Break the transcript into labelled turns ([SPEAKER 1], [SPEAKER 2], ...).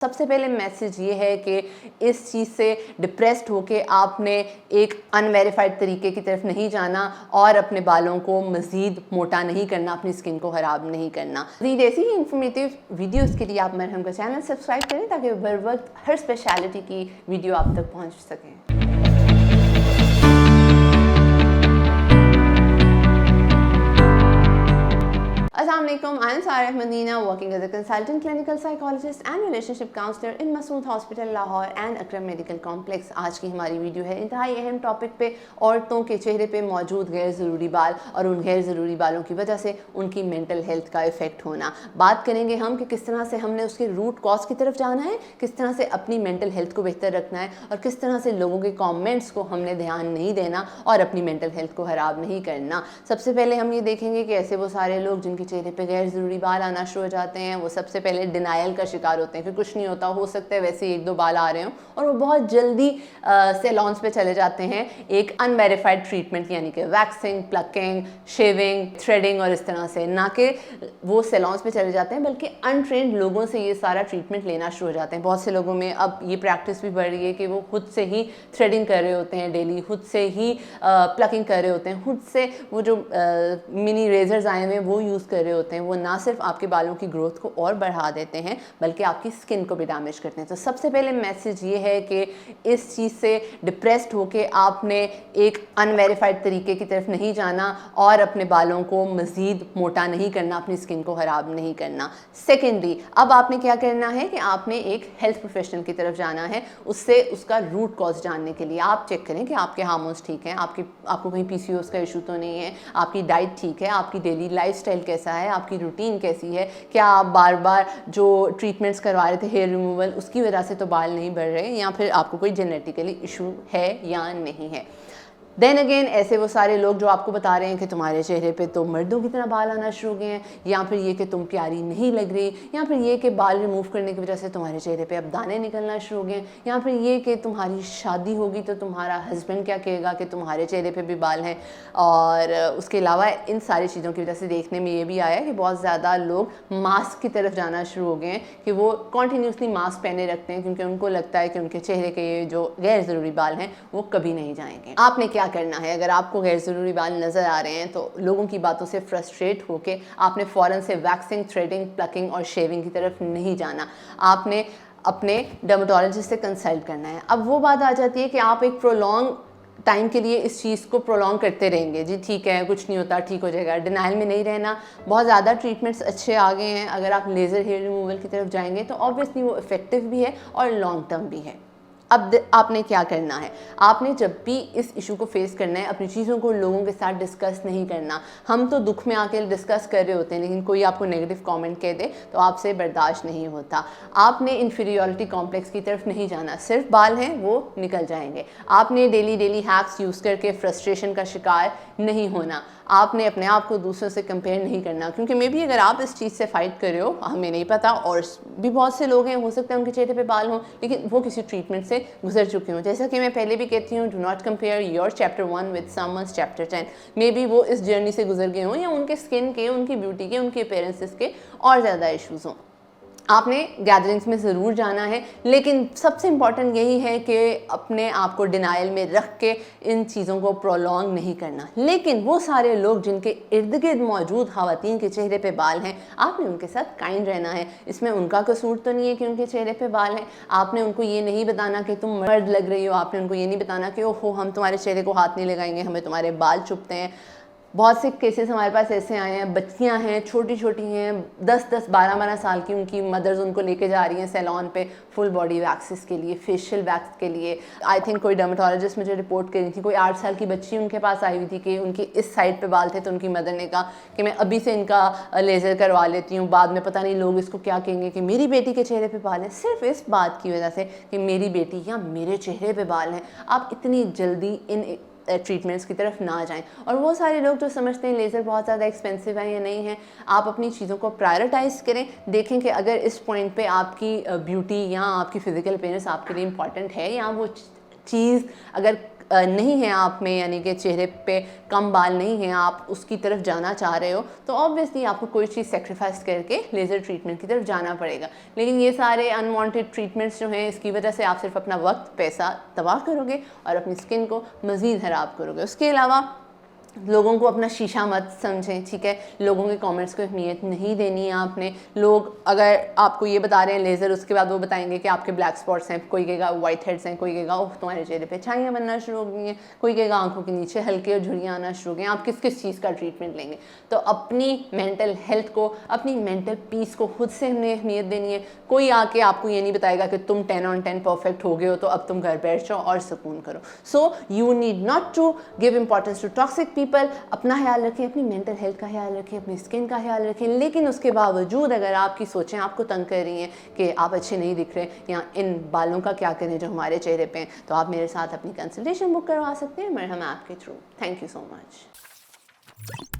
[SPEAKER 1] सबसे पहले मैसेज ये है कि इस चीज़ से डिप्रेस्ड होके आपने एक अनवेरीफाइड तरीके की तरफ नहीं जाना और अपने बालों को मज़ीद मोटा नहीं करना, अपनी स्किन को ख़राब नहीं करना। मज़ीद ऐसी ही इंफॉर्मेटिव वीडियोस के लिए आप मरहम का चैनल सब्सक्राइब करें ताकि बर वक्त हर स्पेशलिटी की वीडियो आप तक पहुँच सकें। Assalamualaikum, I am Sarah Medina, working as a consultant clinical psychologist and relationship counselor in Masood Hospital Lahore and Akram Medical Complex। आज की हमारी वीडियो है इंतहाई अहम टॉपिक पे, औरतों के चेहरे पे मौजूद गैर ज़रूरी बाल और उन गैर ज़रूरी बालों की वजह से उनकी मेंटल हेल्थ का इफ़ेक्ट होना। बात करेंगे हम कि किस तरह से हमने उसके रूट कॉज की तरफ जाना है, किस तरह से अपनी मेंटल हेल्थ को बेहतर रखना है और किस तरह से लोगों के कॉमेंट्स को हमने ध्यान नहीं देना और अपनी मेंटल हेल्थ को ख़राब नहीं करना। सबसे पहले हम ये देखेंगे कि ऐसे वो सारे लोग जिनके चेहरे पे गैर ज़रूरी बाल आना शुरू हो जाते हैं, वो सबसे पहले डिनायल का शिकार होते हैं कि कुछ नहीं होता, हो सकता है वैसे एक दो बाल आ रहे हों, और वो बहुत जल्दी सैलून्स पे चले जाते हैं एक अनवेरीफाइड ट्रीटमेंट यानी कि वैक्सिंग, प्लकिंग, शेविंग, थ्रेडिंग और इस तरह से, ना कि वो सैलून्स पे चले जाते हैं बल्कि अनट्रेंड लोगों से ये सारा ट्रीटमेंट लेना शुरू हो जाते हैं। बहुत से लोगों में अब ये प्रैक्टिस भी बढ़ रही है कि वो खुद से ही थ्रेडिंग कर रहे होते हैं डेली, खुद से ही प्लकिंग कर रहे होते हैं, खुद से वो जो मिनी रेजर्स आए हुए हैं वो यूज़ कर रहे होते हैं। वो ना सिर्फ आपके बालों की ग्रोथ को और बढ़ा देते हैं बल्कि आपकी स्किन को भी डैमेज करते हैं। तो सबसे पहले मैसेज ये है कि इस चीज़ से डिप्रेस्ड होके आपने एक अनवेरीफाइड तरीके की तरफ नहीं जाना और अपने बालों को मज़ीद मोटा नहीं करना, अपनी स्किन को ख़राब नहीं करना। सेकेंडली, अब आपने क्या करना है कि आपने एक हेल्थ प्रोफेशनल की तरफ जाना है, उससे उसका रूट कॉज जानने के लिए आप चेक करें कि आपके हार्मोन्स ठीक हैं, आपको कहीं पीसीओएस का इशू तो नहीं है, आपकी डाइट ठीक है, आपकी डेली लाइफस्टाइल कैसा है, आपकी रूटीन कैसी है, क्या आप बार बार जो ट्रीटमेंट्स करवा रहे थे हेयर रिमूवल उसकी वजह से तो बाल नहीं बढ़ रहे, या फिर आपको कोई जेनेटिकली इशू है या नहीं है। देन अगेन, ऐसे वो सारे लोग जो आपको बता रहे हैं कि तुम्हारे चेहरे पे तो मर्दों की तरह बाल आना शुरू हो गए हैं, या फिर ये कि तुम प्यारी नहीं लग रही, या फिर ये कि बाल रिमूव करने की वजह से तुम्हारे चेहरे पे अब दाने निकलना शुरू हो गए हैं, या फिर ये कि तुम्हारी शादी होगी तो तुम्हारा हस्बैंड क्या कहेगा कि तुम्हारे चेहरे पे भी बाल हैं। और उसके अलावा इन सारी चीज़ों की वजह से देखने में ये भी आया कि बहुत ज़्यादा लोग मास्क की तरफ जाना शुरू हो गए हैं कि वो कॉन्टीन्यूसली मास्क पहने रखते हैं क्योंकि उनको लगता है कि उनके चेहरे के ये जो गैर ज़रूरी बाल हैं वो कभी नहीं जाएंगे। आपने क्या करना है, अगर आपको गैर ज़रूरी बाल नज़र आ रहे हैं तो लोगों की बातों से फ्रस्ट्रेट होके आपने फ़ौरन से वैक्सिंग, थ्रेडिंग, प्लकिंग और शेविंग की तरफ नहीं जाना। आपने अपने डर्मेटोलॉजिस्ट से कंसल्ट करना है। अब वो बात आ जाती है कि आप एक प्रोलॉन्ग टाइम के लिए इस चीज़ को प्रोलॉन्ग करते रहेंगे, जी ठीक है कुछ नहीं होता, ठीक हो जाएगा, डिनाइल में नहीं रहना। बहुत ज़्यादा ट्रीटमेंट्स अच्छे आ गए हैं, अगर आप लेज़र हेयर रिमूवल की तरफ जाएंगे तो ऑब्वियसली वो इफ़ेक्टिव भी है और लॉन्ग टर्म भी है। अब आपने क्या करना है, आपने जब भी इस इशू को फेस करना है अपनी चीज़ों को लोगों के साथ डिस्कस नहीं करना। हम तो दुख में आके डिस्कस कर रहे होते हैं लेकिन कोई आपको नेगेटिव कमेंट कह दे तो आपसे बर्दाश्त नहीं होता। आपने इन्फीरियॉरिटी कॉम्प्लेक्स की तरफ नहीं जाना, सिर्फ बाल हैं वो निकल जाएंगे। आपने डेली हैक्स यूज़ करके फ्रस्ट्रेशन का शिकार नहीं होना। आपने अपने आप को दूसरों से कंपेयर नहीं करना, क्योंकि मे बी अगर आप इस चीज़ से फाइट कर रहे हो, हमें नहीं पता, और भी बहुत से लोग हैं हो सकता है उनके चेहरे पे बाल हों लेकिन वो किसी ट्रीटमेंट से गुजर चुके हों। जैसा कि मैं पहले भी कहती हूँ, do not compare your chapter 1 with someone's chapter 10। May be वो इस जर्नी से गुजर गए हों या उनके स्किन के, उनकी ब्यूटी के, उनके अपीयरेंसेस के और ज़्यादा इशूज़ हों। आपने गैदरिंग्स में ज़रूर जाना है लेकिन सबसे इम्पॉर्टेंट यही है कि अपने आप को डिनाइल में रख के इन चीज़ों को प्रोलॉन्ग नहीं करना। लेकिन वो सारे लोग जिनके इर्द गिर्द मौजूद ख़वातीन के चेहरे पे बाल हैं, आपने उनके साथ काइंड रहना है। इसमें उनका कसूर तो नहीं है कि उनके चेहरे पे बाल हैं। आपने उनको ये नहीं बताना कि तुम मर्द लग रही हो, आपने उनको ये नहीं बताना कि ओहो हम तुम्हारे चेहरे को हाथ नहीं लगाएंगे, हमें तुम्हारे बाल चुभते हैं। बहुत से केसेस हमारे पास ऐसे आए हैं, बच्चियां हैं छोटी छोटी हैं 10-10, 12-12 साल की, उनकी मदर्स उनको लेके जा रही हैं सैलून पे फुल बॉडी वैक्सेस के लिए, फेशियल वैक्स के लिए। आई थिंक कोई डर्मेटोलॉजिस्ट मुझे रिपोर्ट करी थी, कोई 8 साल की बच्ची उनके पास आई हुई थी कि उनकी इस साइड पे बाल थे तो उनकी मदर ने कहा कि मैं अभी से इनका लेज़र करवा लेती हूँ, बाद में पता नहीं लोग इसको क्या कहेंगे कि मेरी बेटी के चेहरे पर बाल हैं। सिर्फ इस बात की वजह से कि मेरी बेटी या मेरे चेहरे पर बाल हैं, आप इतनी जल्दी इन ट्रीटमेंट्स की तरफ ना जाएं। और वो सारे लोग जो समझते हैं लेज़र बहुत ज़्यादा एक्सपेंसिव है या नहीं है, आप अपनी चीज़ों को प्रायोरिटाइज़ करें। देखें कि अगर इस पॉइंट पे आपकी ब्यूटी या आपकी फ़िज़िकल अपीयरेंस आपके लिए इम्पॉर्टेंट है, या वो चीज़ अगर नहीं है आप में, यानी कि चेहरे पे कम बाल नहीं हैं, आप उसकी तरफ जाना चाह रहे हो, तो ऑब्वियसली आपको कोई चीज़ सेक्रीफाइस करके लेज़र ट्रीटमेंट की तरफ जाना पड़ेगा। लेकिन ये सारे अनवांटेड ट्रीटमेंट्स जो हैं, इसकी वजह से आप सिर्फ अपना वक्त, पैसा तबाह करोगे और अपनी स्किन को मज़ीद ख़राब करोगे। उसके अलावा लोगों को अपना शीशा मत समझें, ठीक है। लोगों के कमेंट्स को अहमियत नहीं देनी है आपने। लोग अगर आपको ये बता रहे हैं लेज़र, उसके बाद वो बताएंगे कि आपके ब्लैक स्पॉट्स हैं, कोई कहेगा वाइट हेड्स हैं, कोई कहेगा ओह तुम्हारे चेहरे पे छाइयाँ बनना शुरू हो गई हैं, कोई कहेगा आंखों के नीचे हल्के और झुर्रियाँ आना शुरू हो गई हैं। आप किस किस चीज़ का ट्रीटमेंट लेंगे? तो अपनी मेंटल हेल्थ को, अपनी मेंटल पीस को खुद से हमने अहमियत देनी है। कोई आके आपको ये नहीं बताएगा कि तुम 10 on 10 परफेक्ट हो गए हो तो अब तुम घर बैठ जाओ और सुकून करो। So you need not to give importance to toxic people. अपना ख्याल रखें, अपनी मेंटल हेल्थ का ख्याल रखें, अपनी स्किन का ख्याल रखें, लेकिन उसके बावजूद अगर आपकी सोचें आपको तंग कर रही हैं कि आप अच्छे नहीं दिख रहे या इन बालों का क्या करें जो हमारे चेहरे पे हैं, तो आप मेरे साथ अपनी कंसल्टेशन बुक करवा सकते हैं मरहम ऐप के through. Thank you so much.